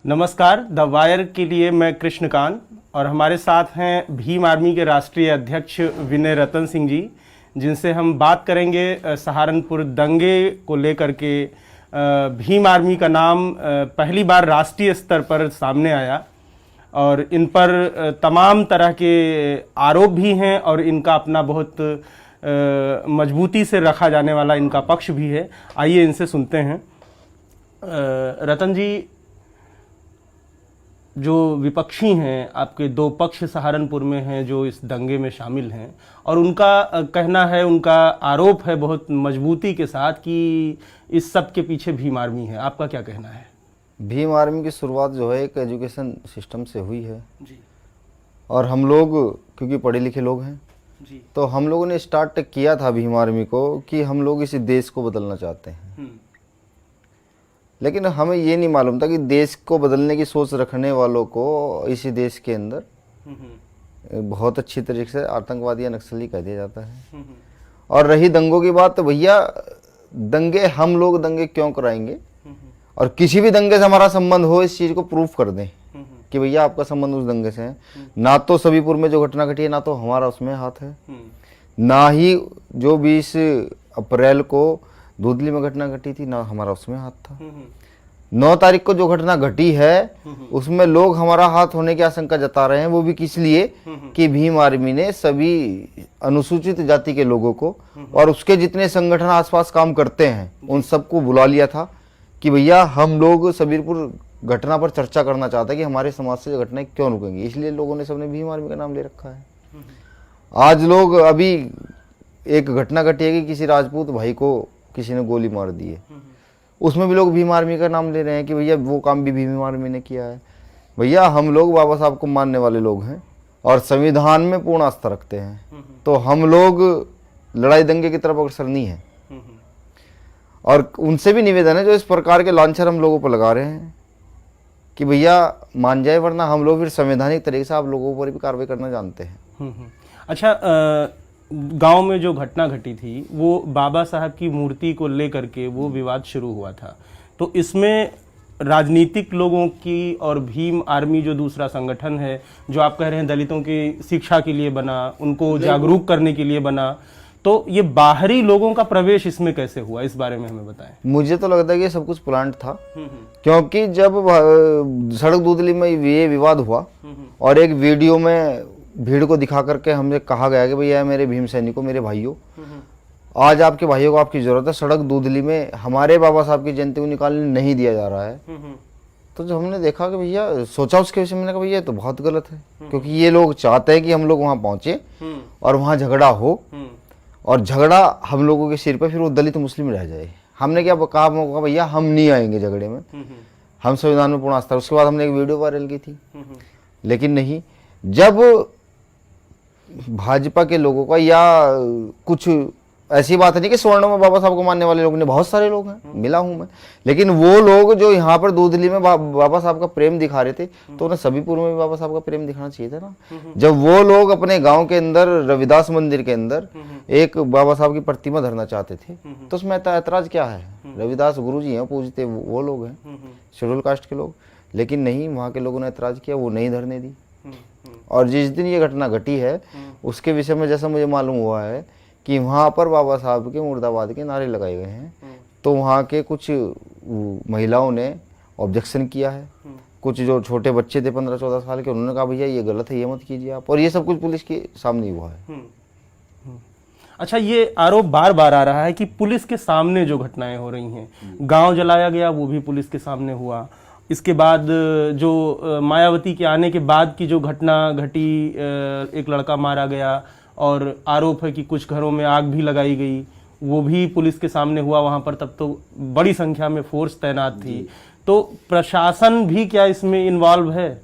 नमस्कार, the wire के लिए मैं कृष्णकांत और हमारे साथ हैं भीम आर्मी के राष्ट्रीय अध्यक्ष विनय रतन सिंह जी, जिनसे हम बात करेंगे सहारनपुर दंगे को लेकर के। भीम आर्मी का नाम पहली बार राष्ट्रीय स्तर पर सामने आया और इन पर तमाम तरह के आरोप भी हैं और इनका अपना बहुत मजबूती से रखा जाने वाला इनका पक्ष भी है। आइए इनसे सुनते हैं। रतन जी, जो विपक्षी हैं, आपके दो पक्ष सहारनपुर में हैं जो इस दंगे में शामिल हैं, और उनका कहना है, उनका आरोप है बहुत मजबूती के साथ कि इस सब के पीछे भीम आर्मी है। आपका क्या कहना है? भीम आर्मी की शुरुआत जो है एक एजुकेशन सिस्टम से हुई है जी। और हम लोग क्योंकि पढ़े लिखे लोग हैं जी। तो हम लोगों ने स्टार्ट किया था भीम आर्मी को कि हम लोग इस देश को बदलना चाहते हैं। लेकिन हमें ये नहीं मालूम था कि देश को बदलने की सोच रखने वालों को इसी देश के अंदर बहुत अच्छी तरीके से आतंकवादी या नक्सली कह दिया जाता है। और रही दंगों की बात, तो भैया दंगे हम लोग दंगे क्यों कराएंगे, और किसी भी दंगे से हमारा संबंध हो इस चीज़ को प्रूफ कर दें कि भैया आपका संबंध उस दंगे से है। ना तो सबीपुर में जो घटना घटी है ना तो हमारा उसमें हाथ है, ना ही जो 20 अप्रैल को धुंधली में घटना घटी थी ना हमारा उसमें हाथ था। 9 तारीख को जो घटना घटी है उसमें लोग हमारा हाथ होने की आशंका जता रहे हैं, वो भी किस लिए कि भीम आर्मी ने सभी अनुसूचित जाति के लोगों को और उसके जितने संगठन आसपास काम करते हैं उन सबको बुला लिया था कि भैया हम लोग सबीरपुर घटना पर चर्चा करना चाहते हैं कि हमारे समाज से घटनाएं क्यों रुकेंगी, इसलिए लोगों ने सबने भीम आर्मी का नाम ले रखा है। आज लोग अभी एक घटना घटी है कि किसी राजपूत भाई को किसी ने गोली मार दी है, उसमें भी लोग भीम आर्मी का नाम ले रहे हैं कि भैया वो काम भी भीम आर्मी ने किया है। भैया हम लोग बाबा साहब को मानने वाले लोग हैं और संविधान में पूर्ण आस्था रखते हैं, तो हम लोग लड़ाई दंगे की तरफ अग्रसर नहीं है। और उनसे भी निवेदन है जो इस प्रकार के लांछर हम लोगों पर लगा रहे हैं कि भैया मान जाए, वरना हम लोग फिर संवैधानिक तरीके से आप लोगों पर भी कार्रवाई करना जानते हैं। अच्छा, गांव में जो घटना घटी थी वो बाबा साहब की मूर्ति को लेकर के वो विवाद शुरू हुआ था, तो इसमें राजनीतिक लोगों की और भीम आर्मी जो दूसरा संगठन है जो आप कह रहे हैं दलितों की शिक्षा के लिए बना, उनको जागरूक करने के लिए बना, तो ये बाहरी लोगों का प्रवेश इसमें कैसे हुआ, इस बारे में हमें बताएं। मुझे तो लगता है कि ये सब कुछ प्लांट था, क्योंकि जब सड़क धुंधली में ये विवाद हुआ और एक वीडियो में भीड़ को दिखा करके हमसे कहा गया कि भैया मेरे भीम सैनिकों, मेरे भाइयों, आज आपके भाइयों को आपकी जरूरत है, सड़क धुंधली में हमारे बाबा साहब की जयंती को निकालने नहीं दिया जा रहा है। तो जब हमने देखा कि भैया, सोचा उसके विषय में, मैंने कहा भैया तो बहुत गलत है, क्योंकि ये लोग चाहते हैं कि हम लोग वहाँ पहुँचे और वहाँ झगड़ा हो और झगड़ा हम लोगों के सिर पे फिर वो दलित मुस्लिम रह जाए। हमने क्या कहा भैया हम नहीं आएंगे झगड़े में, हम संविधान में पूर्ण आस्था। उसके बाद हमने एक वीडियो वायरल की थी, लेकिन नहीं, जब भाजपा के लोगों का या कुछ ऐसी बात नहीं कि स्वर्णों में बाबा साहब को मानने वाले लोग ने, बहुत सारे लोग हैं, मिला हूं मैं, लेकिन वो लोग जो यहाँ पर धुंधली में बाबा साहब का प्रेम दिखा रहे थे तो उन्हें सबीपुर में भी बाबा साहब का प्रेम दिखाना चाहिए था ना। जब वो लोग अपने गांव के अंदर रविदास मंदिर के अंदर एक बाबा साहब की प्रतिमा धरना चाहते थे तो उसमें ऐतराज क्या है? रविदास गुरु जी हैं, पूजते वो लोग हैं, शेड्यूल कास्ट के लोग, लेकिन नहीं, वहाँ के लोगों ने ऐतराज किया, वो नहीं धरने दी। और जिस दिन ये घटना घटी है उसके विषय में जैसा मुझे मालूम हुआ है कि वहाँ पर बाबा साहब के मुर्दाबाद के नारे लगाए गए हैं, तो वहाँ के कुछ महिलाओं ने ऑब्जेक्शन किया है, कुछ जो छोटे बच्चे थे 15-14 साल के, उन्होंने कहा भैया ये गलत है, ये मत कीजिए आप, और ये सब कुछ पुलिस के सामने हुआ है। अच्छा, ये आरोप बार बार आ रहा है कि पुलिस के सामने जो घटनाएं हो रही हैं, गांव जलाया गया वो भी पुलिस के सामने हुआ, इसके बाद जो मायावती के आने के बाद की जो घटना घटी, एक लड़का मारा गया और आरोप है कि कुछ घरों में आग भी लगाई गई, वो भी पुलिस के सामने हुआ। वहां पर तब तो बड़ी संख्या में फोर्स तैनात थी, तो प्रशासन भी क्या इसमें इन्वॉल्व है?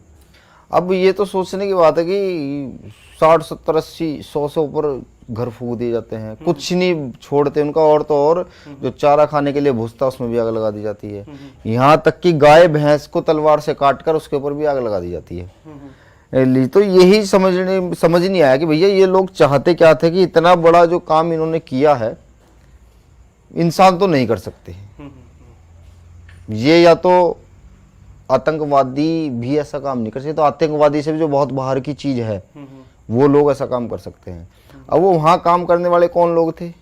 अब ये तो सोचने की बात है कि 60, 70, 80, 100 से ऊपर घर फूक दिए जाते हैं, कुछ नहीं छोड़ते उनका। और तो और जो चारा खाने के लिए भूसता उसमें भी आग लगा दी जाती है, यहाँ तक कि गाय भैंस को तलवार से काटकर उसके ऊपर भी आग लगा दी जाती है। तो यही समझ नहीं आया कि भैया ये लोग चाहते क्या थे कि इतना बड़ा जो काम इन्होंने किया है इंसान तो नहीं कर सकते। ये या तो आतंकवादी भी ऐसा काम नहीं कर सकते, तो आतंकवादी से भी जो बहुत बाहर की चीज है वो लोग ऐसा काम कर सकते हैं। अब वो वहाँ काम करने वाले कौन लोग थे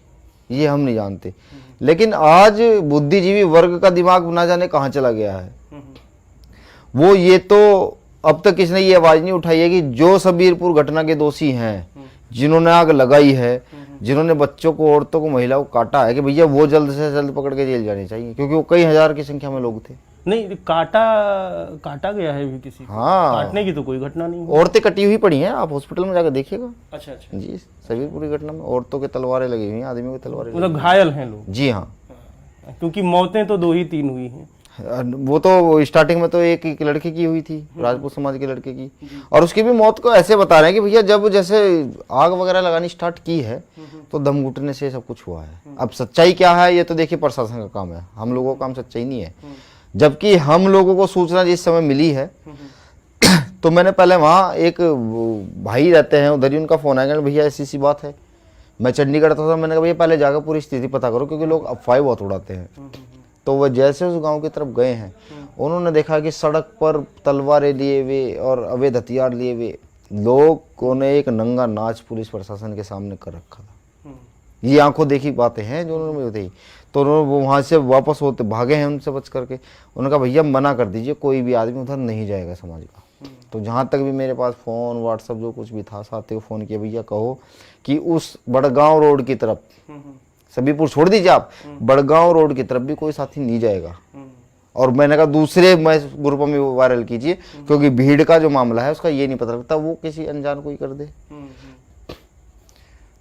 ये हम नहीं जानते, लेकिन आज बुद्धिजीवी वर्ग का दिमाग ना जाने कहाँ चला गया है। वो ये तो अब तक किसने ये आवाज नहीं उठाई है कि जो सबीरपुर घटना के दोषी हैं, जिन्होंने आग लगाई है, जिन्होंने बच्चों को, औरतों को, महिलाओं को काटा है, कि भैया वो जल्द से जल्द पकड़ के जेल जानी चाहिए, क्योंकि वो कई हजार की संख्या में लोग थे। नहीं, काटा गया है भी किसी को? हाँ, काटने की तो कोई घटना नहीं हुई। औरतें कटी हुई पड़ी हैं, आप हॉस्पिटल में जाकर देखिएगा। अच्छा अच्छा। जी, सबीरपुर घटना में औरतों के तलवारें लगी हुई हैं, आदमियों की तलवारें लगी मतलब घायल हैं लोग? जी हाँ, क्योंकि मौतें तो 2 ही 3 हुई हैं। वो तो स्टार्टिंग में तो एक लड़के की हुई थी, राजपूत समाज के लड़के की, और उसकी भी मौत को ऐसे बता रहे हैं कि भैया जब जैसे आग वगैरह लगानी स्टार्ट की है तो दम घुटने से सब कुछ हुआ है। अब सच्चाई क्या है ये तो देखिए प्रशासन का काम है, हम लोगों का काम सच्चाई नहीं है। जबकि हम लोगों को सूचना जिस समय मिली है तो मैंने पहले वहाँ एक भाई रहते हैं उधर ही, उनका फोन आया, भैया ऐसी सी बात है। मैं चंडीगढ़ था, मैंने कहा भैया पहले जाकर पूरी स्थिति पता करो, क्योंकि लोग अफवाह बहुत उड़ाते हैं। तो वह जैसे उस गांव की तरफ गए हैं, उन्होंने देखा कि सड़क पर तलवारें लिए हुए और अवैध हथियार लिए हुए लोगों ने एक नंगा नाच पुलिस प्रशासन के सामने कर रखा था। ये आंखों देखी बातें हैं जो उन्होंने बताई। तो उन्होंने वो वहाँ से वापस होते भागे हैं उनसे बच करके। उन्होंने कहा भैया मना कर दीजिए, कोई भी आदमी उधर नहीं जाएगा समाज का। तो जहाँ तक भी मेरे पास फ़ोन व्हाट्सअप जो कुछ भी था, साथी को फ़ोन किया, भैया कहो कि उस बड़गांव रोड की तरफ, सबीपुर छोड़ दीजिए आप, बड़गांव रोड की तरफ भी कोई साथी नहीं जाएगा। और मैंने कहा दूसरे ग्रुपों में वायरल कीजिए, क्योंकि भीड़ का जो मामला है उसका ये नहीं पता लगता, वो किसी अनजान को ही कर दे।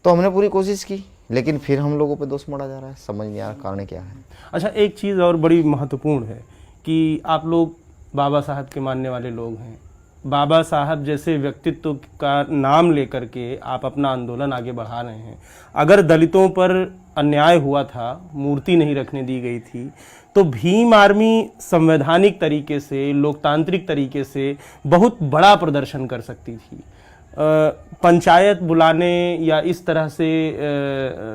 तो हमने पूरी कोशिश की, लेकिन फिर हम लोगों पे दोष मढ़ा जा रहा है, समझ नहीं आ रहा कारण क्या है। अच्छा, एक चीज़ और बड़ी महत्वपूर्ण है कि आप लोग बाबा साहब के मानने वाले लोग हैं। बाबा साहब जैसे व्यक्तित्व का नाम लेकर के आप अपना आंदोलन आगे बढ़ा रहे हैं। अगर दलितों पर अन्याय हुआ था, मूर्ति नहीं रखने दी गई थी, तो भीम आर्मी संवैधानिक तरीके से, लोकतांत्रिक तरीके से बहुत बड़ा प्रदर्शन कर सकती थी। पंचायत बुलाने या इस तरह से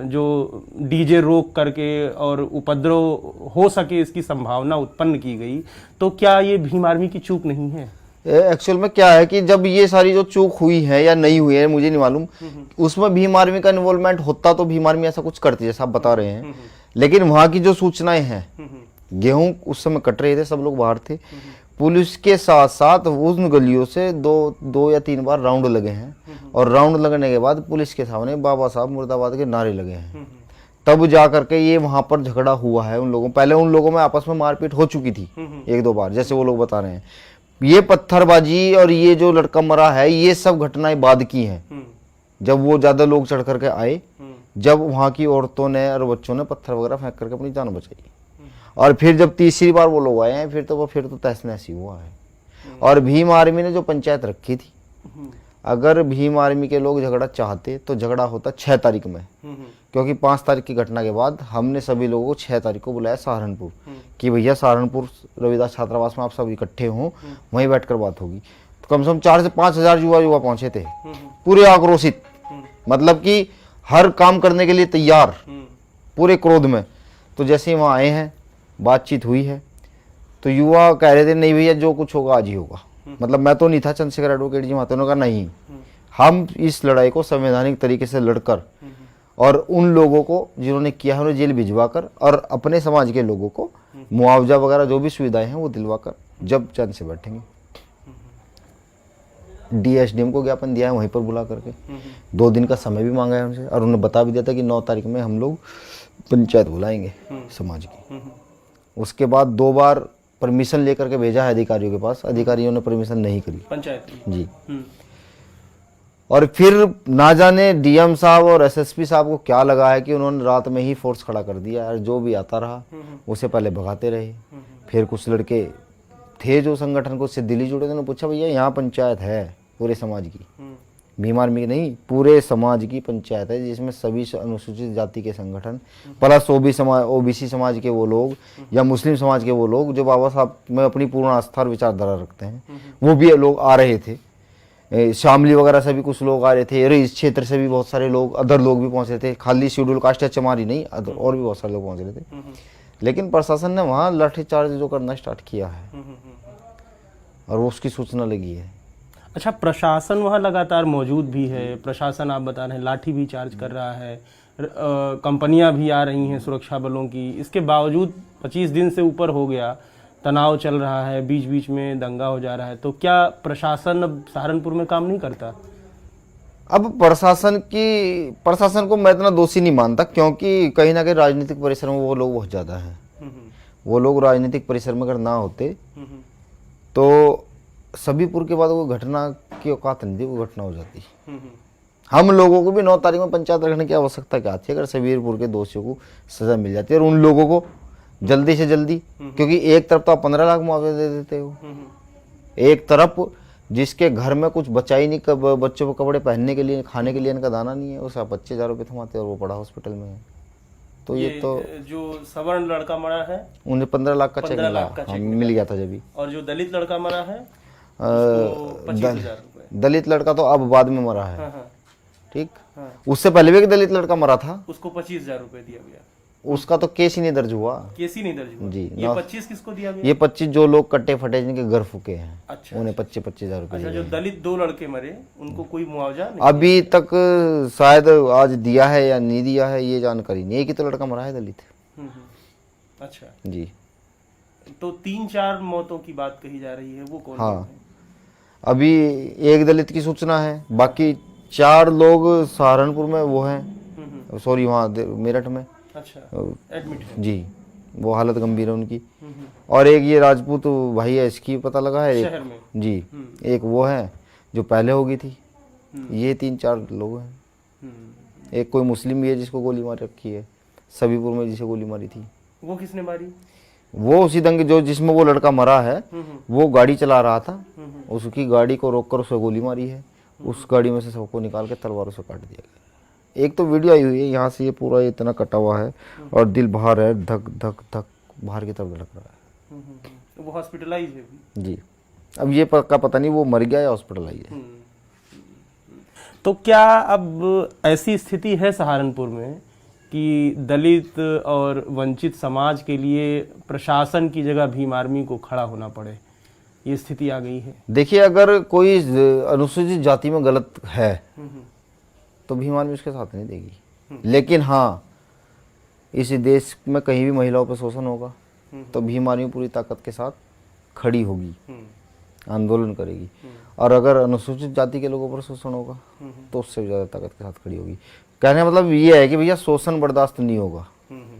जो डीजे रोक करके और उपद्रव हो सके इसकी संभावना उत्पन्न की गई, तो क्या ये भीम आर्मी की चूक नहीं है? एक्चुअल में क्या है कि जब ये सारी जो चूक हुई है या नहीं हुई है मुझे नहीं मालूम, उसमें भीम आर्मी का इन्वॉल्वमेंट होता तो भीम आर्मी ऐसा कुछ करती जैसा आप बता रहे हैं। लेकिन वहाँ की जो सूचनाएं हैं, गेहूं उस समय कट रहे थे, सब लोग बाहर थे, पुलिस के साथ साथ उन गलियों से दो या 3 बार राउंड लगे हैं, और राउंड लगने के बाद पुलिस के सामने बाबा साहब मुर्दाबाद के नारे लगे हैं। तब जा करके ये वहां पर झगड़ा हुआ है उन लोगों, पहले उन लोगों में आपस में मारपीट हो चुकी थी 1-2 बार, जैसे वो लोग बता रहे हैं। ये पत्थरबाजी और ये जो लड़का मरा है, ये सब घटनाएं बाद की हैं, जब वो ज्यादा लोग चढ़ करके आए, जब वहां की औरतों ने और बच्चों ने पत्थर वगैरह फेंक करके अपनी जान बचाई। और फिर जब तीसरी बार वो लोग आए हैं, फिर तो तहस नहस ही हुआ है। और भीम आर्मी ने जो पंचायत रखी थी, अगर भीम आर्मी के लोग झगड़ा चाहते तो झगड़ा होता 6 तारीख में, क्योंकि 5 तारीख की घटना के बाद हमने सभी लोगों को 6 तारीख को बुलाया सहारनपुर, कि भैया सहारनपुर रविदास छात्रावास में आप सब इकट्ठे हों, वहीं बैठकर बात होगी। तो कम से कम 4 से 5 हजार युवा पहुंचे थे, पूरे आक्रोशित, मतलब कि हर काम करने के लिए तैयार, पूरे क्रोध में। तो जैसे ही वहाँ आए हैं, बातचीत हुई है, तो युवा कह रहे थे नहीं भैया जो कुछ होगा आज ही होगा। मतलब मैं तो नहीं था, चंद्रशेखर एडवोकेट जी वहाँ, कहा नहीं, हम इस लड़ाई को संवैधानिक तरीके से लड़कर और उन लोगों को जिन्होंने किया है उन्हें जेल भिजवाकर और अपने समाज के लोगों को मुआवजा वगैरह जो भी सुविधाएं हैं वो दिलवाकर जब चैन से बैठेंगे। DSDM को ज्ञापन दिया है वहीं पर बुला करके, 2 दिन का समय भी मांगा है उनसे, और उन्हें बता भी दिया था कि 9 तारीख में हम लोग पंचायत बुलाएंगे समाज की। उसके बाद 2 बार परमिशन लेकर के भेजा है अधिकारियों के पास, अधिकारियों ने परमिशन नहीं करी पंचायत जी। और फिर ना जाने DM साहब और SSP साहब को क्या लगा है कि उन्होंने रात में ही फोर्स खड़ा कर दिया है, जो भी आता रहा उसे पहले भगाते रहे। फिर कुछ लड़के थे जो संगठन को से दिल्ली जुड़े थे, उन्होंने पूछा भैया यहाँ पंचायत है पूरे समाज की, भीम आर्मी की नहीं, पूरे समाज की पंचायत है, जिसमें सभी अनुसूचित जाति के संगठन प्लस OBC समाज के वो लोग या मुस्लिम समाज के वो लोग जो बाबा साहब में अपनी पूर्ण आस्था और विचारधारा रखते हैं, वो भी लोग आ रहे थे। शामली वगैरह से भी कुछ लोग आ रहे थे, और इस क्षेत्र से भी बहुत सारे लोग, अदर लोग भी पहुंच रहे थे, खाली शेड्यूल कास्ट या चमारी नहीं, और भी बहुत सारे लोग पहुंच रहे थे। लेकिन प्रशासन ने वहाँ लाठीचार्ज जो करना स्टार्ट किया है, और वो उसकी सूचना लगी है। अच्छा, प्रशासन वहाँ लगातार मौजूद भी है, प्रशासन आप बता रहे हैं लाठी भी चार्ज कर रहा है, कंपनियां भी आ रही हैं सुरक्षा बलों की, इसके बावजूद 25 दिन से ऊपर हो गया, तनाव चल रहा है, बीच बीच में दंगा हो जा रहा है, तो क्या प्रशासन अब सहारनपुर में काम नहीं करता? अब प्रशासन को मैं इतना दोषी नहीं मानता, क्योंकि कहीं ना कहीं राजनीतिक परिसर में वो लोग बहुत ज़्यादा हैं। वो लोग राजनीतिक परिसर में अगर ना होते तो सबीपुर के बाद वो घटना की औकात नहीं थी, वो घटना हो जाती। हम लोगों को भी 9 तारीख में पंचायत रखने की आवश्यकता क्या थी, अगर सबीरपुर के दोषियों को सजा मिल जाती है और उन लोगों को जल्दी से जल्दी, क्योंकि एक तरफ तो आप 15 लाख मुआवजा दे देते हो, एक तरफ जिसके घर में कुछ बचा ही नहीं, बच्चों को कपड़े पहनने के लिए, खाने के लिए इनका दाना नहीं है, उसे आप 25,000 रुपये थमाते और वो बड़ा हॉस्पिटल में है। तो ये तो जो सवर्ण लड़का मरा है उन्हें 15 लाख का चेक मिल गया था जब, और जो दलित लड़का मरा है दलित लड़का तो अब बाद में मरा है। हाँ। ठीक, उससे पहले भी एक दलित लड़का मरा था, उसको 25,000 रुपए दिया गया। उसका तो केस ही नहीं दर्ज हुआ। केस ही नहीं दर्ज हुआ जी। ये 25 किसको दिया गया? ये 25 जो लोग कट्टे फटे जिनके घर फूके हैं। अच्छा, उन्हें 25,000 रुपए। अच्छा, जो दलित 2 लड़के मरे उनको कोई मुआवजा नहीं? अभी तक शायद आज दिया है या नहीं दिया है ये जानकारी नहीं। एक ही तो लड़का मरा है दलित। अच्छा जी। तो 3-4 मौतों की बात कही जा रही है, वो कौन? हाँ, अभी एक दलित की सूचना है, बाकी 4 लोग सहारनपुर में वो हैं, सॉरी वहाँ मेरठ में। अच्छा, एडमिट है जी, वो हालत गंभीर है उनकी। और एक ये राजपूत भाई है, इसकी पता लगा है शहर में। जी, एक वो है जो पहले हो गई थी। ये 3-4 लोग हैं। एक कोई मुस्लिम भी है जिसको गोली मार रखी है, सबीपुर में जिसे गोली मारी थी। वो किसने मारी? वो उसी दंगे जो जिसमें वो लड़का मरा है, वो गाड़ी चला रहा था, उसकी गाड़ी को रोककर उसे गोली मारी है। उस गाड़ी में से सबको निकाल के तलवारों से काट दिया गया। एक तो वीडियो आई हुई है, यहाँ से ये पूरा इतना कटा हुआ है और दिल बाहर है, धक धक धक बाहर की तरफ धड़क रहा है। वो हॉस्पिटलाइज है भी? जी। अब ये पता नहीं वो मर गया या हॉस्पिटलाइज है। तो क्या अब ऐसी स्थिति है सहारनपुर में कि दलित और वंचित समाज के लिए प्रशासन की जगह भीम आर्मी को खड़ा होना पड़े, ये स्थिति आ गई है? देखिए, अगर कोई अनुसूचित जाति में गलत है तो भीम आर्मी उसके साथ नहीं देगी। लेकिन हाँ, इस देश में कहीं भी महिलाओं पर शोषण होगा तो भीम आर्मी पूरी ताकत के साथ खड़ी होगी, आंदोलन करेगी। और अगर अनुसूचित जाति के लोगों पर शोषण होगा तो उससे ज़्यादा ताकत के साथ खड़ी होगी। कहने का मतलब ये है कि भैया शोषण बर्दाश्त नहीं होगा।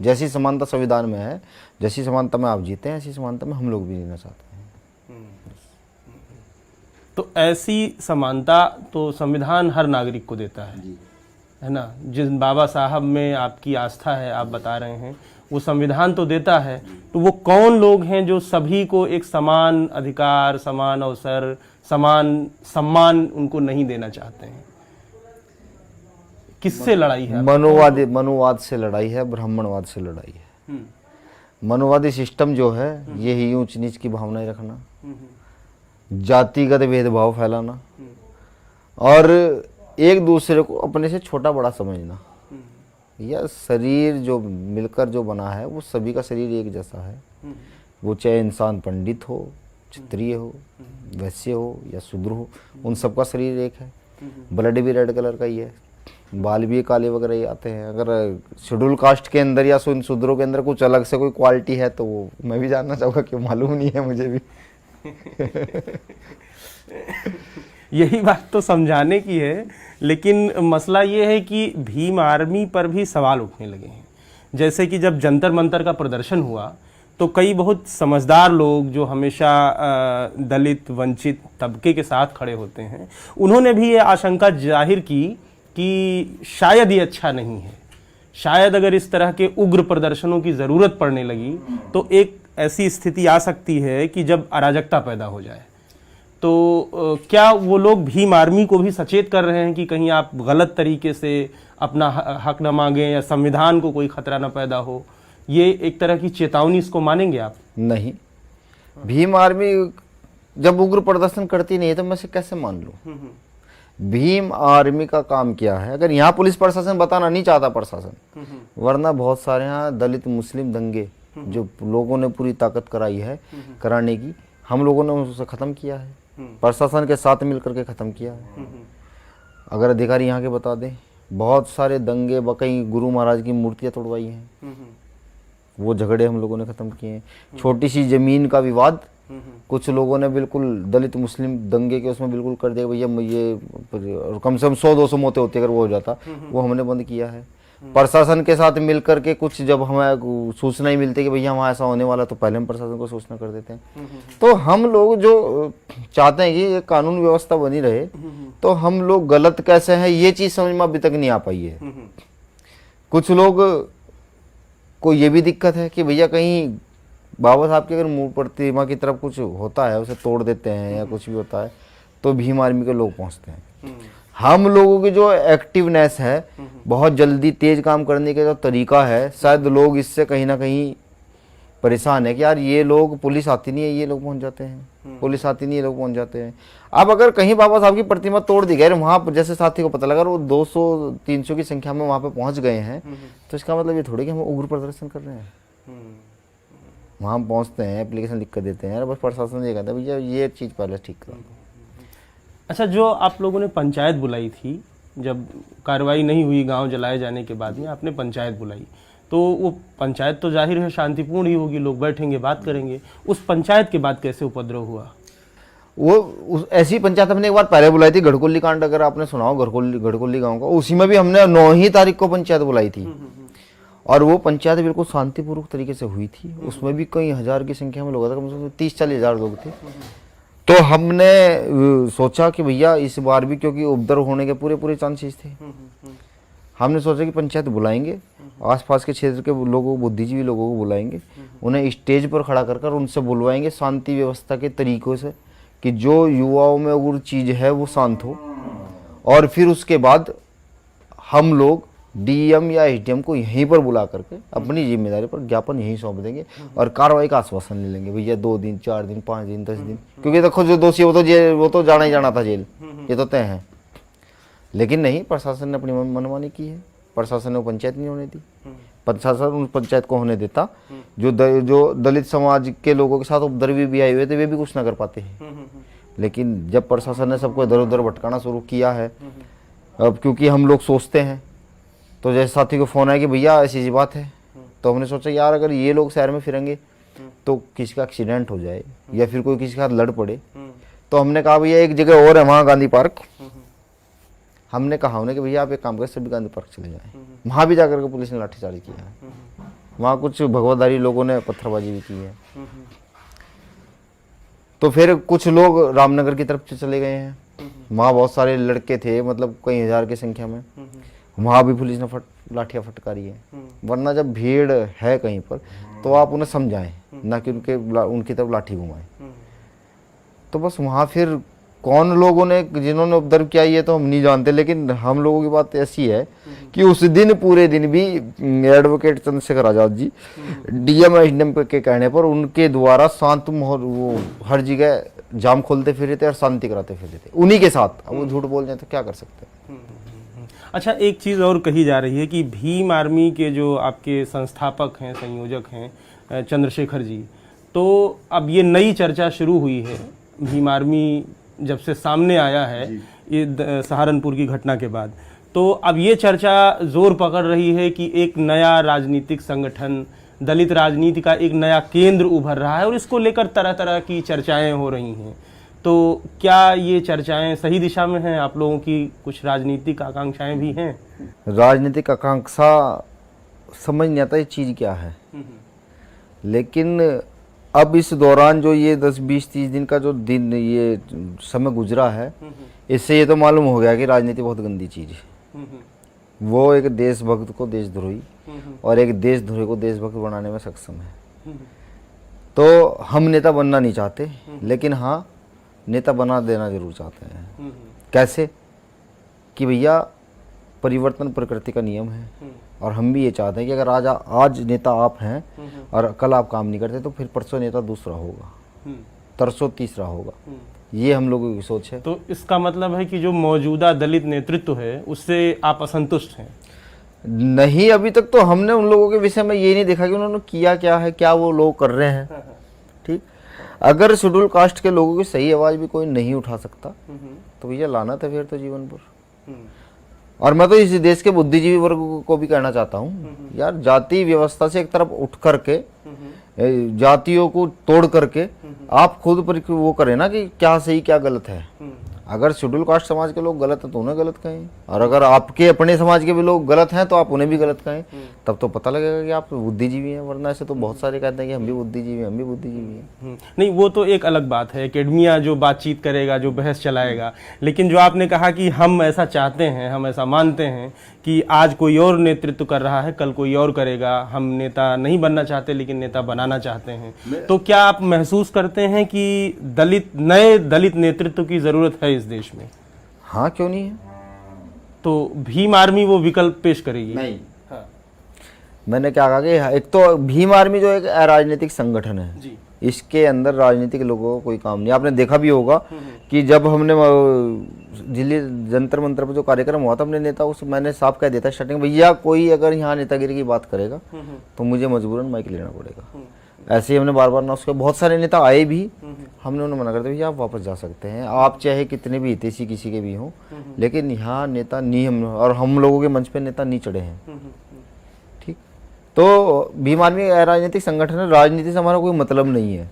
जैसी समानता संविधान में है, जैसी समानता में आप जीते हैं, ऐसी समानता में हम लोग भी जीना चाहते हैं। तो ऐसी समानता तो संविधान हर नागरिक को देता है ना? जिस बाबा साहब में आपकी आस्था है, आप बता रहे हैं, वो संविधान तो देता है। तो वो कौन लोग हैं जो सभी को एक समान अधिकार, समान अवसर, समान सम्मान उनको नहीं देना चाहते हैं? किससे लड़ाई है? मनुवाद से लड़ाई है, ब्राह्मणवाद से लड़ाई है। मनुवादी सिस्टम जो है यही ऊंच नीच की भावनाएं रखना, जातिगत भेदभाव फैलाना और एक दूसरे को अपने से छोटा बड़ा समझना। यह शरीर जो मिलकर जो बना है वो सभी का शरीर एक जैसा है। वो चाहे इंसान पंडित हो, क्षत्रिय हो, वैश्य हो या शूद्र हो, उन सबका शरीर एक है। ब्लड भी रेड कलर का ही है, बाल भी काले वगैरह ही आते हैं। अगर शेड्यूल कास्ट के अंदर या शूद्रों के अंदर कुछ अलग से कोई क्वालिटी है तो वो मैं भी जानना चाहूँगा, क्यों मालूम नहीं है मुझे भी। यही बात तो समझाने की है, लेकिन मसला ये है कि भीम आर्मी पर भी सवाल उठने लगे हैं। जैसे कि जब जंतर मंतर का प्रदर्शन हुआ तो कई बहुत समझदार लोग जो हमेशा दलित वंचित तबके के साथ खड़े होते हैं, उन्होंने भी ये आशंका जाहिर की कि शायद ये अच्छा नहीं है, शायद अगर इस तरह के उग्र प्रदर्शनों की ज़रूरत पड़ने लगी तो एक ऐसी स्थिति आ सकती है कि जब अराजकता पैदा हो जाए। तो क्या वो लोग भीम आर्मी को भी सचेत कर रहे हैं कि कहीं आप गलत तरीके से अपना हक न मांगें या संविधान को कोई खतरा न पैदा हो? ये एक तरह की चेतावनी, इसको मानेंगे आप? नहीं, भीम आर्मी जब उग्र प्रदर्शन करती नहीं है तो मैं इसे कैसे मान लूं? भीम आर्मी का काम क्या है? अगर यहाँ पुलिस प्रशासन बताना नहीं चाहता प्रशासन, वरना बहुत सारे यहाँ दलित मुस्लिम दंगे जो लोगों ने पूरी ताकत कराई है कराने की, हम लोगों ने उसे ख़त्म किया है, प्रशासन के साथ मिल करके ख़त्म किया है। अगर अधिकारी यहाँ के बता दें, बहुत सारे दंगे कई गुरु महाराज की मूर्तियाँ तोड़वाई हैं, वो झगड़े हम लोगों ने ख़त्म किए हैं। छोटी सी ज़मीन का विवाद कुछ लोगों ने बिल्कुल दलित मुस्लिम दंगे के उसमें बिल्कुल कर दिया, भैया ये कम से कम 100-200 मौतें होती अगर वो हो जाता, वो हमने बंद किया है। प्रशासन के साथ मिल करके कुछ जब हमें सूचना ही मिलती है कि भैया वहाँ ऐसा होने वाला, तो पहले हम प्रशासन को सूचना कर देते हैं। तो हम लोग जो चाहते हैं कि ये कानून व्यवस्था बनी रहे, तो हम लोग गलत कैसे हैं ये चीज़ समझ में अभी तक नहीं आ पाई है। कुछ लोग को ये भी दिक्कत है कि भैया कहीं बाबा साहब की अगर मूर्ति प्रतिमा की तरफ कुछ होता है, उसे तोड़ देते हैं या कुछ भी होता है, तो भीम आर्मी के लोग पहुंचते हैं। हम लोगों की जो एक्टिवनेस है, बहुत जल्दी तेज काम करने का जो तरीका है, शायद लोग इससे कहीं ना कहीं परेशान है कि यार ये लोग, पुलिस आती नहीं है ये लोग पहुंच जाते हैं, पुलिस आती नहीं है लोग पहुंच जाते हैं। अब अगर कहीं बाबा साहब की प्रतिमा तोड़ दी गई, वहाँ पर जैसे साथी को पता लगा वो 200-300 की संख्या में वहाँ पे पहुँच गए हैं, तो इसका मतलब ये थोड़ी कि हम उग्र प्रदर्शन कर रहे हैं। वहाँ हम पहुँचते हैं, एप्लीकेशन लिख कर देते हैं, बस प्रशासन ये कहता है भैया ये चीज़ पहले ठीक करो। अच्छा, जो आप लोगों ने पंचायत बुलाई थी, जब कार्रवाई नहीं हुई गांव जलाए जाने के बाद में आपने पंचायत बुलाई, तो वो पंचायत तो जाहिर है शांतिपूर्ण ही होगी, लोग बैठेंगे बात करेंगे। उस पंचायत के बाद कैसे उपद्रव हुआ? वो ऐसी पंचायत हमने एक बार पहले बुलाई थी, गढ़कोली कांड अगर आपने सुना हो, गढ़कोली गाँव का, उसी में भी हमने 9 ही तारीख को पंचायत बुलाई थी, और वो पंचायत बिल्कुल शांतिपूर्वक तरीके से हुई थी। उसमें भी कई हजार की संख्या में लोग थे, कम से कम 30-40 हज़ार लोग थे। तो हमने सोचा कि भैया इस बार भी, क्योंकि उपद्रव होने के पूरे चांसेस थे, हमने सोचा कि पंचायत बुलाएंगे, आसपास के क्षेत्र के लोगों को, बुद्धिजीवी लोगों को बुलाएंगे, उन्हें स्टेज पर खड़ा कर उनसे बुलवाएंगे शांति व्यवस्था के तरीकों से, कि जो युवाओं में उग्र चीज़ है वो शांत हो, और फिर उसके बाद हम लोग डीएम या एसडीएम को यहीं पर बुला करके अपनी जिम्मेदारी पर ज्ञापन यहीं सौंप देंगे और कार्रवाई का आश्वासन ले लेंगे, भैया 2 दिन 4 दिन 5 दिन 10 दिन, क्योंकि देखो जो दोषी है वो तो जाना ही जाना था जेल, ये तो तय है। लेकिन नहीं, प्रशासन ने अपनी मनमानी की है, प्रशासन ने पंचायत नहीं होने दी। प्रशासन उन पंचायत को होने देता, जो दलित समाज के लोगों के साथ उपद्रवी भी आए हुए थे, वे भी कुछ ना कर पाते हैं। लेकिन जब प्रशासन ने सबको इधर उधर भटकाना शुरू किया है, अब क्योंकि हम लोग सोचते हैं, तो जैसे साथी को फ़ोन आया कि भैया ऐसी सी बात है, तो हमने सोचा यार अगर ये लोग शहर में फिरेंगे तो किसी का एक्सीडेंट हो जाए या फिर कोई किसी के साथ लड़ पड़े, तो हमने कहा भैया एक जगह और है वहाँ गांधी पार्क, हमने कहा उन्हें कि भैया आप एक काम करें सभी गांधी पार्क चले जाएं। वहाँ भी जाकर के पुलिस ने लाठीचार्ज किया है, वहाँ कुछ भगवतधारी लोगों ने पत्थरबाजी भी की है। तो फिर कुछ लोग रामनगर की तरफ से चले गए हैं, वहाँ बहुत सारे लड़के थे, मतलब कई हजार की संख्या में, वहाँ भी पुलिस ने लाठियाँ फटकारी है। वरना जब भीड़ है कहीं पर तो आप उन्हें समझाएं, ना कि उनकी तरफ लाठी घुमाएं। तो बस वहाँ फिर कौन लोगों ने जिन्होंने उपद्रव किया ये तो हम नहीं जानते, लेकिन हम लोगों की बात ऐसी है कि उस दिन पूरे दिन भी advocate Chandrashekhar Azad ji DM SDM के कहने पर उनके द्वारा शांत माहौल, वो हर जगह जाम खोलते फिर थे और शांति कराते फिर थे उन्हीं के साथ। अब वो झूठ बोल जाए तो क्या कर सकते हैं। अच्छा, एक चीज़ और कही जा रही है कि भीम आर्मी के जो आपके संस्थापक हैं, संयोजक हैं चंद्रशेखर जी, तो अब ये नई चर्चा शुरू हुई है, भीम आर्मी जब से सामने आया है ये सहारनपुर की घटना के बाद, तो अब ये चर्चा जोर पकड़ रही है कि एक नया राजनीतिक संगठन, दलित राजनीति का एक नया केंद्र उभर रहा है और इसको लेकर तरह तरह की चर्चाएं हो रही हैं। तो क्या ये चर्चाएं सही दिशा में हैं? आप लोगों की कुछ राजनीतिक आकांक्षाएं भी हैं? राजनीतिक आकांक्षा समझ नहीं आता ये चीज़ क्या है, लेकिन अब इस दौरान जो ये 10, 20, 30 दिन का जो दिन ये समय गुजरा है, इससे ये तो मालूम हो गया कि राजनीति बहुत गंदी चीज़ है। वो एक देशभक्त को देशद्रोही और एक देशद्रोही को देशभक्त बनाने में सक्षम है। तो हम नेता बनना नहीं चाहते, लेकिन हाँ नेता बना देना जरूर चाहते हैं। कैसे कि भैया परिवर्तन प्रकृति का नियम है, और हम भी ये चाहते हैं कि अगर आज नेता आप हैं और कल आप काम नहीं करते तो फिर परसों नेता दूसरा होगा, तरसों तीसरा होगा। ये हम लोगों की सोच है। तो इसका मतलब है कि जो मौजूदा दलित नेतृत्व है उससे आप असंतुष्ट हैं? नहीं, अभी तक तो हमने उन लोगों के विषय में ये नहीं देखा कि उन्होंने किया क्या है, क्या वो लोग कर रहे हैं। ठीक, अगर शेड्यूल कास्ट के लोगों की सही आवाज भी कोई नहीं उठा सकता तो भैया लानत है फिर तो जीवन पर। और मैं तो इस देश के बुद्धिजीवी वर्ग को भी कहना चाहता हूँ, यार जाति व्यवस्था से एक तरफ उठ करके जातियों को तोड़ करके आप खुद पर वो करें ना कि क्या सही क्या गलत है। अगर शेड्यूल कास्ट समाज के लोग गलत हैं तो उन्हें गलत कहें, और अगर आपके अपने समाज के भी लोग गलत हैं तो आप उन्हें भी गलत कहें, तब तो पता लगेगा कि आप बुद्धिजीवी हैं। वरना ऐसे तो बहुत सारे कहते हैं कि हम भी बुद्धिजीवी हैं, हम भी बुद्धिजीवी हैं। नहीं, वो तो एक अलग बात है, एकेडमिया जो बातचीत करेगा, जो बहस चलाएगा। लेकिन जो आपने कहा कि हम ऐसा चाहते हैं, हम ऐसा मानते हैं कि आज कोई और नेतृत्व कर रहा है, कल कोई और करेगा, हम नेता नहीं बनना चाहते लेकिन नेता बनाना चाहते हैं, तो क्या आप महसूस करते हैं कि नए दलित नेतृत्व की जरूरत है इस देश में? हाँ, क्यों नहीं है। तो भीम आर्मी वो विकल्प पेश करेगी? नहीं। हाँ। मैंने क्या कहा कि एक तो भीम आर्मी जो एक राजनीतिक संगठन है जी, इसके अंदर राजनीतिक लोगों को कोई काम नहीं। आपने देखा भी होगा कि जब हमने दिल्ली जंतर मंतर पर जो कार्यक्रम हुआ था, अपने नेता उस मैंने साफ कह दिया था स्टार्टिंग, भैया कोई अगर यहाँ नेतागिरी की बात करेगा तो मुझे मजबूरन माइक लेना पड़ेगा। ऐसे ही हमने बार बार ना, उसके बहुत सारे नेता आए भी, हमने उन्हें मना कर दिया, भैया आप वापस जा सकते हैं, आप चाहे कितने भी हितैषी किसी के भी हों, लेकिन यहाँ नेता नहीं, हम और हम लोगों के मंच पे नेता नहीं चढ़े हैं। ठीक, तो भीम आर्मी राजनीतिक संगठन है, राजनीति से हमारा कोई मतलब नहीं है।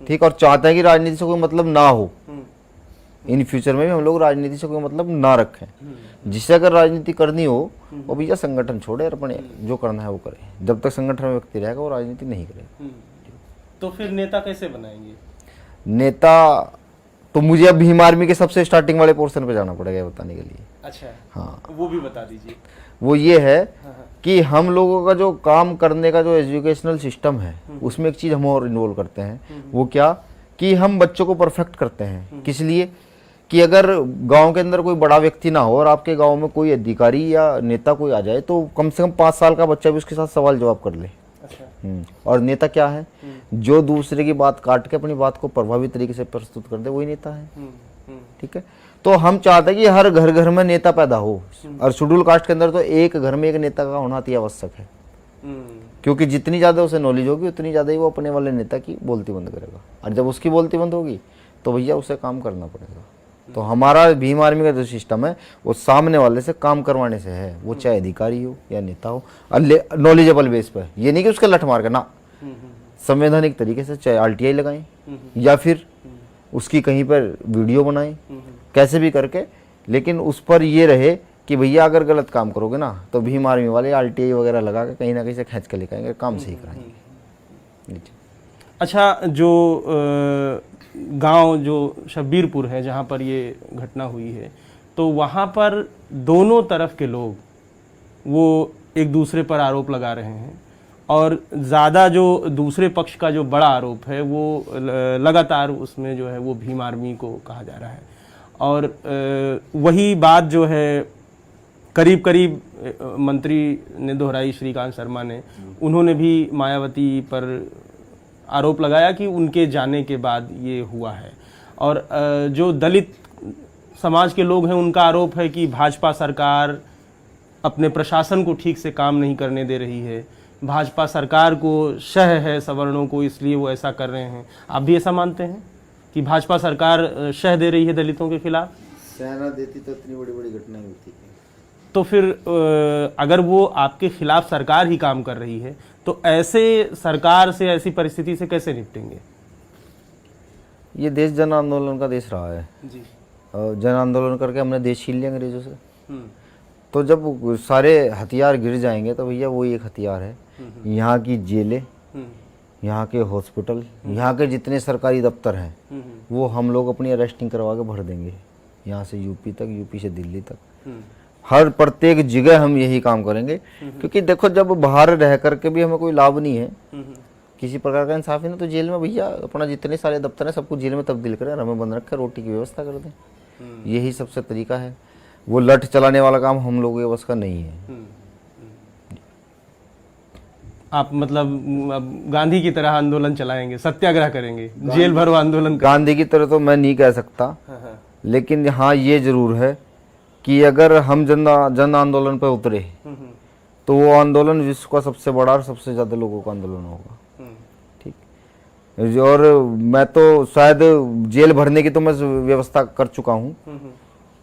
ठीक, और चाहता है कि राजनीति से कोई मतलब ना हो, इन फ्यूचर में भी हम लोग राजनीति से कोई मतलब ना रखें। जिससे अगर राजनीति करनी हो वो भैया संगठन छोड़े और अपने जो करना है वो करे। जब तक संगठन में व्यक्ति रहेगा वो राजनीति नहीं करेगा। तो फिर नेता कैसे बनाएंगे? नेता तो मुझे अब भीम आर्मी के सबसे स्टार्टिंग वाले पोर्शन पे जाना पड़ेगा बताने के लिए। अच्छा, हाँ, वो भी बता दीजिए। वो ये है कि हम लोगों का जो काम करने का जो एजुकेशनल सिस्टम है उसमें एक चीज हम और इन्वॉल्व करते हैं। वो क्या कि हम बच्चों को परफेक्ट करते हैं। किस लिए? कि अगर गांव के अंदर कोई बड़ा व्यक्ति ना हो और आपके गांव में कोई अधिकारी या नेता कोई आ जाए तो कम से कम 5 साल का बच्चा भी उसके साथ सवाल जवाब कर ले। अच्छा। और नेता क्या है? जो दूसरे की बात काट के अपनी बात को प्रभावी तरीके से प्रस्तुत कर दे, वही नेता है। ठीक है, तो हम चाहते हैं कि हर घर घर में नेता पैदा हो, और शेड्यूल कास्ट के अंदर तो एक घर में एक नेता का होना अति आवश्यक है। क्योंकि जितनी ज्यादा उसे नॉलेज होगी उतनी ज्यादा ही वो अपने वाले नेता की बोलती बंद करेगा, और जब उसकी बोलती बंद होगी तो भैया उसे काम करना पड़ेगा। तो हमारा भीम आर्मी का जो सिस्टम है वो सामने वाले से काम करवाने से है, वो चाहे अधिकारी हो या नेता हो, नॉलेजेबल बेस पर। ये नहीं कि उसका लठ मार कर ना, संवैधानिक तरीके से चाहे RTI लगाएं या फिर उसकी कहीं पर वीडियो बनाएं, कैसे भी करके, लेकिन उस पर ये रहे कि भैया अगर गलत काम करोगे ना तो भीम आर्मी वाले RTI वगैरह लगा के कहीं ना कहीं से खींच के लेकर आएंगे, काम सही कराएंगे। अच्छा, जो गांव जो शब्बीरपुर है जहाँ पर ये घटना हुई है, तो वहाँ पर दोनों तरफ के लोग वो एक दूसरे पर आरोप लगा रहे हैं, और ज़्यादा जो दूसरे पक्ष का जो बड़ा आरोप है वो लगातार उसमें जो है वो भीम आर्मी को कहा जा रहा है। और वही बात जो है करीब करीब मंत्री ने दोहराई, श्रीकांत शर्मा ने, उन्होंने भी मायावती पर आरोप लगाया कि उनके जाने के बाद ये हुआ है। और जो दलित समाज के लोग हैं उनका आरोप है कि भाजपा सरकार अपने प्रशासन को ठीक से काम नहीं करने दे रही है, भाजपा सरकार को शह है सवर्णों को, इसलिए वो ऐसा कर रहे हैं। आप भी ऐसा मानते हैं कि भाजपा सरकार शह दे रही है दलितों के खिलाफ? सहना देती तो इतनी बड़ी बड़ी घटनाएं होती है। तो फिर अगर वो आपके खिलाफ सरकार ही काम कर रही है तो ऐसे सरकार से, ऐसी परिस्थिति से कैसे निपटेंगे? ये देश जन आंदोलन का देश रहा है जी। जन आंदोलन करके हमने देश छीन लिया अंग्रेजों से। तो जब सारे हथियार गिर जाएंगे तो भैया वही एक हथियार है, यहाँ की जेलें, यहाँ के हॉस्पिटल, यहाँ के जितने सरकारी दफ्तर हैं वो हम लोग अपनी अरेस्टिंग करवा के भर देंगे, यहाँ से यूपी तक, यूपी से दिल्ली तक, हर प्रत्येक जगह हम यही काम करेंगे। क्योंकि देखो जब बाहर रह करके भी हमें कोई लाभ नहीं है, किसी प्रकार का इंसाफ ही नहीं, तो जेल में भैया अपना जितने सारे दफ्तर है सबको जेल में तब्दील करें, हमें बंद रखें, रोटी की व्यवस्था कर दें, यही सबसे तरीका है। वो लठ चलाने वाला काम हम लोगों के बस का नहीं है। आप मतलब गांधी की तरह आंदोलन चलाएंगे, सत्याग्रह करेंगे, जेल भरो आंदोलन? गांधी की तरह तो मैं नहीं कह सकता, लेकिन हाँ ये जरूर है कि अगर हम जन आंदोलन पर उतरे तो वो आंदोलन विश्व का सबसे बड़ा और सबसे ज्यादा लोगों का आंदोलन होगा। ठीक, और मैं तो शायद जेल भरने की तो मैं व्यवस्था कर चुका हूँ,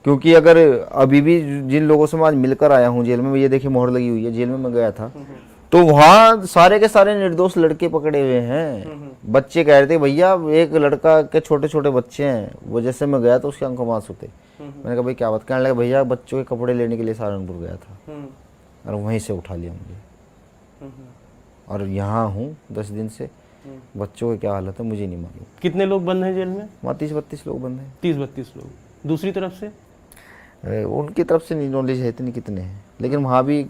क्योंकि अगर अभी भी जिन लोगों से मैं आज मिलकर आया हूँ जेल में, ये देखिए मोहर लगी हुई है, जेल में मैं गया था तो वहाँ सारे के सारे निर्दोष लड़के पकड़े हुए हैं। बच्चे कह रहे थे भैया, एक लड़का के छोटे छोटे बच्चे हैं, वो जैसे मैं गया तो उसके आंखों में आंसू थे। मैंने कहा भाई क्या बात, कहने लगा भैया बच्चों के कपड़े लेने के लिए सहारनपुर गया था और वहीं से उठा लिया मुझे, और यहाँ हूँ 10 दिन से। बच्चों की क्या हालत है मुझे नहीं मालूम। कितने लोग बंद हैं जेल में? वहाँ 30-32 लोग बंद हैं। 30-32 लोग। दूसरी तरफ से उनकी तरफ से नहीं नॉलेज है इतनी कितने हैं, लेकिन वहाँ भी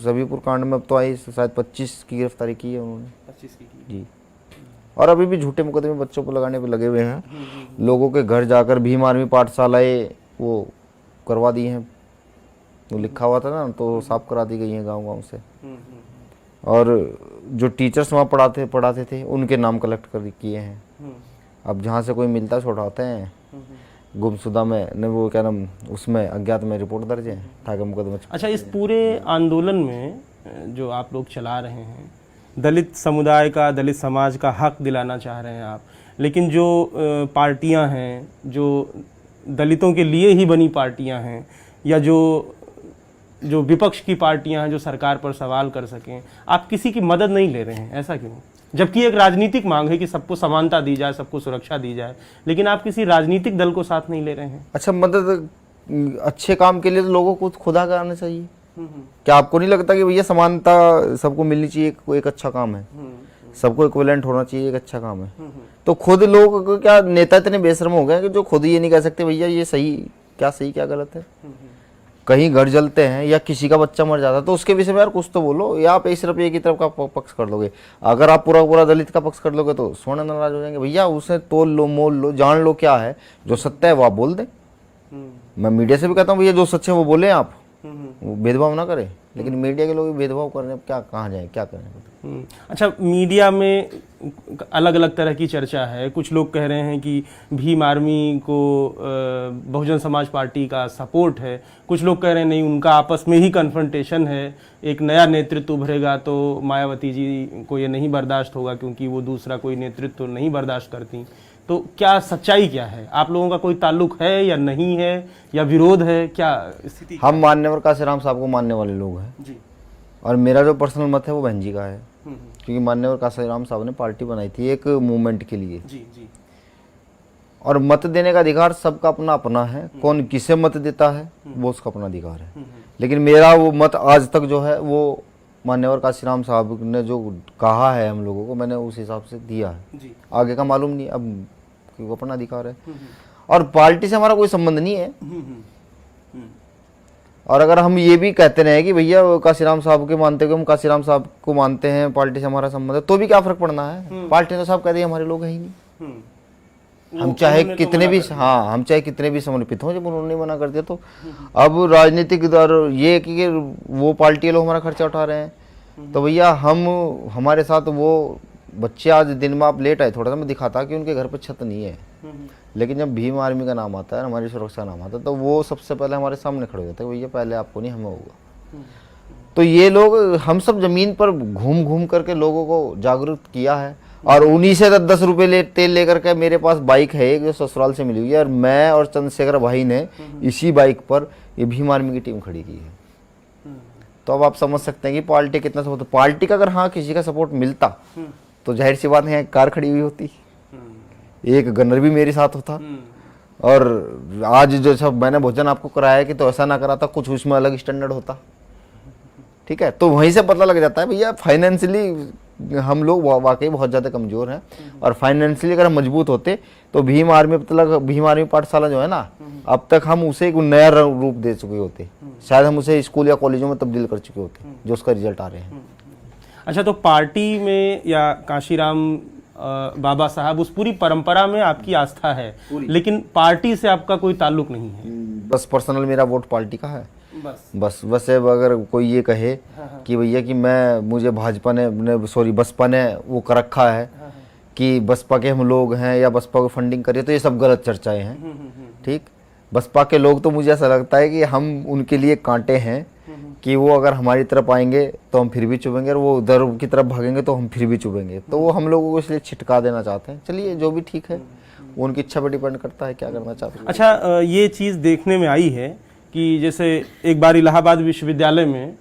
सभीपुर कांड में अब तो आई शायद 25 की गिरफ्तारी की है उन्होंने। 25 की जी, और अभी भी झूठे मुकदमे बच्चों को लगाने पे लगे हुए हैं। लोगों के घर जाकर भीम आर्मी पाठशालाएं वो करवा दी हैं, वो लिखा हुआ था ना, तो साफ करा दी गई हैं गांव-गांव से। और जो टीचर्स वहाँ पढ़ाते थे उनके नाम कलेक्ट कर किए हैं। अब जहाँ से कोई मिलता है छुड़ाते हैं। गुमशुदा में न वो क्या नाम, उसमें अज्ञात में रिपोर्ट दर्ज है, ठाके मुकदमे। अच्छा, इस पूरे आंदोलन में जो आप लोग चला रहे हैं, दलित समुदाय का, दलित समाज का हक दिलाना चाह रहे हैं आप, लेकिन जो पार्टियां हैं, जो दलितों के लिए ही बनी पार्टियां हैं, या जो विपक्ष की पार्टियां हैं जो सरकार पर सवाल कर सकें, आप किसी की मदद नहीं ले रहे हैं, ऐसा क्यों? जबकि एक राजनीतिक मांग है कि सबको समानता दी जाए, सबको सुरक्षा दी जाए, लेकिन आप किसी राजनीतिक दल को साथ नहीं ले रहे हैं। अच्छा, मदद अच्छे काम के लिए तो लोगों को खुदा करना चाहिए। क्या आपको नहीं लगता कि भैया समानता सबको मिलनी चाहिए, एक अच्छा काम है, सबको इक्विवेलेंट होना चाहिए, एक अच्छा काम है। तो खुद लोग क्या नेता इतने बेशर्म हो गए कि जो खुद ये नहीं कह सकते भैया ये सही क्या गलत है। कहीं घर जलते हैं या किसी का बच्चा मर जाता है तो उसके विषय में यार कुछ तो बोलो, या आप सिर्फ एक ही तरफ का पक्ष कर लोगे। अगर आप पूरा दलित का पक्ष कर लोगे तो सोने नाराज हो जाएंगे। भैया उसे तोल लो, मोल लो, जान लो क्या है, जो सत्य है वो आप बोल दें। मैं मीडिया से भी कहता हूँ भैया जो सच है वो बोले आप, भेदभाव ना करें, लेकिन मीडिया के लोग भेदभाव करने क्या कहाँ जाए, क्या करें। अच्छा, मीडिया में अलग अलग तरह की चर्चा है। कुछ लोग कह रहे हैं कि भीम आर्मी को बहुजन समाज पार्टी का सपोर्ट है, कुछ लोग कह रहे हैं नहीं, उनका आपस में ही कन्फ्रंटेशन है, एक नया नेतृत्व उभरेगा तो मायावती जी को ये नहीं बर्दाश्त होगा क्योंकि वो दूसरा कोई नेतृत्व नहीं बर्दाश्त करती। तो क्या सच्चाई क्या है? आप लोगों का कोई ताल्लुक है या नहीं है, या विरोध है, क्या स्थिति? हम मान्यवर काशीराम साहब को मानने वाले लोग हैं जी, और मेरा जो पर्सनल मत है वो बहन जी का है, क्योंकि मान्यवर काशीराम साहब ने पार्टी बनाई थी एक मूवमेंट के लिए जी। और मत देने का अधिकार सबका अपना अपना है, कौन किसे मत देता है वो उसका अपना अधिकार है। लेकिन मेरा वो मत आज तक जो है वो मान्यवर काशीराम साहब ने जो कहा है हम लोगों को, मैंने उस हिसाब से दिया है जी। आगे का मालूम नहीं, अब वो अपना अधिकार है, और पार्टी से हमारा कोई संबंध नहीं है। और अगर हम ये भी कहते रहे कि भैया काशीराम साहब के मानते हुए हम काशीराम साहब को मानते हैं, पार्टी से हमारा संबंध है, तो भी क्या फर्क पड़ना है। पार्टी ने तो साहब कहते हैं हमारे लोग हैं ही नहीं। हम चाहे कितने भी हम चाहे कितने भी समर्पित हों, जब उन्होंने मना कर दिया तो अब राजनीतिक दर ये कि वो पार्टी लोग हमारा खर्चा उठा रहे हैं, तो भैया हमारे साथ वो बच्चे आज दिन में आप लेट आए, थोड़ा सा मैं दिखाता कि उनके घर पर छत नहीं है, लेकिन जब भीम आर्मी का नाम आता है, हमारी सुरक्षा नाम आता है, तो वो सबसे पहले हमारे सामने खड़े होते हैं, भैया पहले आपको नहीं हमें होगा। तो ये लोग हम सब जमीन पर घूम घूम करके लोगों को जागरूक किया है, और उन्हीं से 10 रुपये तेल लेकर के मेरे पास बाइक है एक जो ससुराल से मिली हुई है, और मैं और चंद्रशेखर भाई ने इसी बाइक पर ये भीम आर्मी की टीम खड़ी की है। तो अब आप समझ सकते हैं कि पार्टी कितना सपोर्ट, पार्टी का अगर हाँ किसी का सपोर्ट मिलता तो जाहिर सी बात है कार खड़ी हुई होती, एक गनर भी मेरे साथ होता, और आज जो सब मैंने भोजन आपको कराया कि तो ऐसा ना कराता, कुछ उसमें अलग स्टैंडर्ड होता। ठीक है, तो वहीं से पता लग जाता है भैया फाइनेंशियली हम लोग वाकई बहुत ज़्यादा कमज़ोर हैं, और फाइनेंशियली अगर हम मजबूत होते तो भीम आर्मी पाठशाला जो है ना, अब तक हम उसे एक नया रूप दे चुके होते, शायद हम उसे स्कूल या कॉलेजों में तब्दील कर चुके होते, जो उसका रिजल्ट आ रहे हैं। अच्छा, तो पार्टी में या काशीराम बाबा साहब उस पूरी परंपरा में आपकी आस्था है, लेकिन पार्टी से आपका कोई ताल्लुक नहीं है? बस पर्सनल मेरा वोट पार्टी का है, बस अगर कोई ये कहे कि भैया कि मुझे भाजपा ने बसपा ने वो कर रखा है कि बसपा के हम लोग हैं या बसपा को फंडिंग करिए, तो ये सब गलत चर्चाएं हैं। ठीक, बसपा के लोग तो मुझे ऐसा लगता है कि हम उनके लिए कांटे हैं, कि वो अगर हमारी तरफ आएंगे तो हम फिर भी चुभेंगे, और वो उधर की तरफ भागेंगे तो हम फिर भी चुभेंगे। तो वो हम लोगों को इसलिए छिटका देना चाहते हैं। चलिए जो भी ठीक है, वो उनकी इच्छा पर डिपेंड करता है क्या करना चाहते हैं। अच्छा, ये चीज़ देखने में आई है कि जैसे एक बार इलाहाबाद विश्वविद्यालय में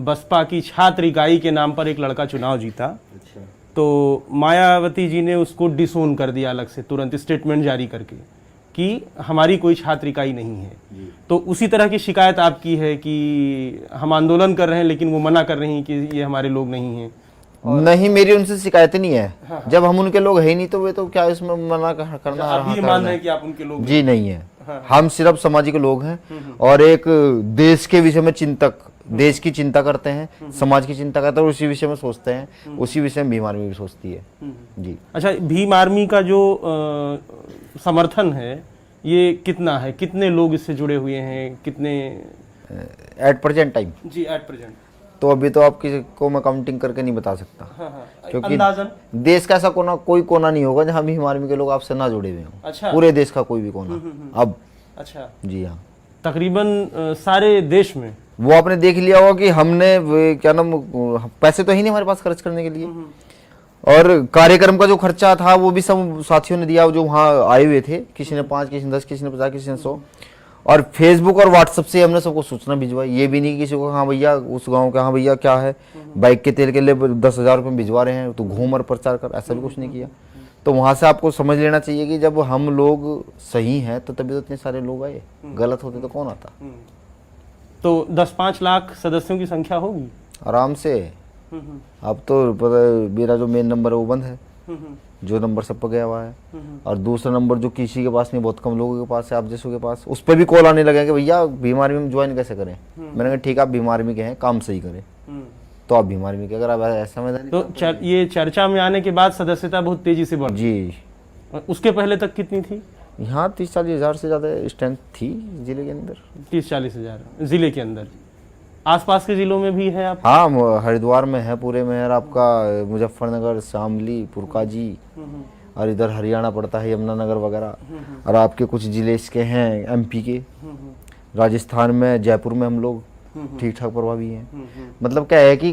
बसपा की छात्र इकाई के नाम पर एक लड़का चुनाव जीता। अच्छा। तो मायावती जी ने उसको डिसोन कर दिया अलग से, तुरंत स्टेटमेंट जारी करके कि हमारी कोई छात्र इकाई नहीं है। तो उसी तरह की शिकायत आपकी है कि हम आंदोलन कर रहे हैं लेकिन वो मना कर रही हैं कि ये हमारे लोग नहीं हैं। नहीं, मेरी उनसे शिकायत नहीं है। हाँ। जब हम उनके लोग है ही नहीं तो वे तो क्या इसमें मना करना। आप ये मान रहे हैं कि आप उनके लोग जी नहीं है। हाँ। हम सिर्फ सामाजिक लोग हैं और एक देश के विषय में चिंतक, देश की चिंता करते हैं, समाज की चिंता करते हैं, उसी विषय में सोचते हैं। उसी विषय में भीम आर्मी भी सोचती है। जी। अच्छा, भीम आर्मी का जो समर्थन है ये कितना है, कितने लोग इससे जुड़े हुए हैं, कितने एट प्रेजेंट टाइम? जी एट प्रेजेंट तो अभी तो आपकी को मैं काउंटिंग करके नहीं बता सकता। हाँ। क्योंकि देश का ऐसा कोई कोना नहीं होगा जहाँ भीम आर्मी के लोग आपसे ना जुड़े हुए हों। अच्छा। पूरे देश का कोई भी कोना अब। अच्छा। जी हाँ, तकरीबन सारे देश में। वो आपने देख लिया होगा कि हमने क्या नाम, पैसे तो ही नहीं हमारे पास खर्च करने के लिए, और कार्यक्रम का जो खर्चा था वो भी सब साथियों ने दिया जो वहाँ आए हुए थे। किसी ने 5, किसी ने 10, किसी ने 50, किसी ने 100। और फेसबुक और व्हाट्सएप से हमने सबको सूचना भिजवाई। ये भी नहीं कि किसी को हाँ भैया उस गांव का, हाँ भैया क्या है, बाइक के तेल के लिए 10,000 रुपये भिजवा रहे हैं तो घूम और प्रचार कर, ऐसा भी कुछ नहीं किया। तो वहाँ से आपको समझ लेना चाहिए कि जब हम लोग सही हैं तो तभी तो इतने सारे लोग आए, गलत होते तो कौन आता। तो 10-5 लाख सदस्यों की संख्या होगी आराम से। अब तो पता है मेरा जो मेन नंबर है वो बंद है, जो नंबर सब पर गया हुआ है। और दूसरा नंबर जो किसी के पास नहीं, बहुत कम लोगों के पास है, आप जैसों के पास, उस पर भी कॉल आने लगे कि भैया भीम आर्मी में ज्वाइन कैसे करें। मैंने कहा ठीक है, आप भीम आर्मी के हैं, काम सही करें तो आप भीम आर्मी के, अगर आप ऐसा में तो ये चर्चा में आने के बाद सदस्यता बहुत तेजी से बढ़ी। जी। उसके पहले तक कितनी थी? यहाँ 30-40 हज़ार से ज़्यादा स्ट्रेंथ थी जिले के अंदर। 30-40 हज़ार जिले के अंदर। आसपास के जिलों में भी है आप? हाँ, हरिद्वार में है, पूरे में है आपका, मुजफ्फरनगर, शामली, पुरकाजी, और इधर हरियाणा पड़ता है, यमुनानगर वगैरह। और आपके कुछ जिले इसके हैं एमपी के, राजस्थान में, जयपुर में हम लोग ठीक ठाक प्रभावी हैं। मतलब क्या है कि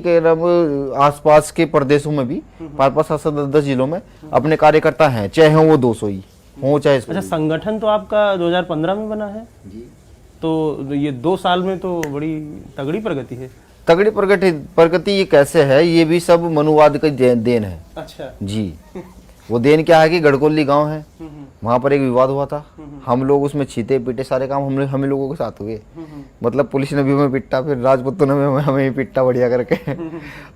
आसपास के प्रदेशों में भी 5-5, 7-7, 10 जिलों में अपने कार्यकर्ता हैं, चाहे हों वो 200 ही हो चाहे। अच्छा, संगठन तो आपका 2015 में बना है जी। तो ये 2 साल में तो बड़ी तगड़ी प्रगति है। तगड़ी प्रगति ये कैसे है, ये भी सब मनुवाद का देन है। अच्छा जी। वो देन क्या है कि गढ़कोली गांव है, वहाँ पर एक विवाद हुआ था, हम लोग उसमें छीते पीटे सारे काम हम लोगों के साथ हुए। मतलब पुलिस ने भी हमें पिट्टा, फिर राजपूतों ने हमें पिट्टा बढ़िया करके।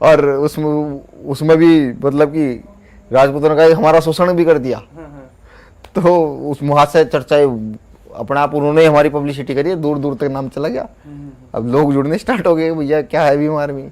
और उसमें भी मतलब कि राजपूतों ने कहा हमारा शोषण भी कर दिया। तो उस वहाँ से चर्चाएं अपने आप उन्होंने हमारी पब्लिसिटी करी, दूर दूर तक नाम चला गया। अब लोग जुड़ने स्टार्ट हो गए, भैया क्या है भीम आर्मी।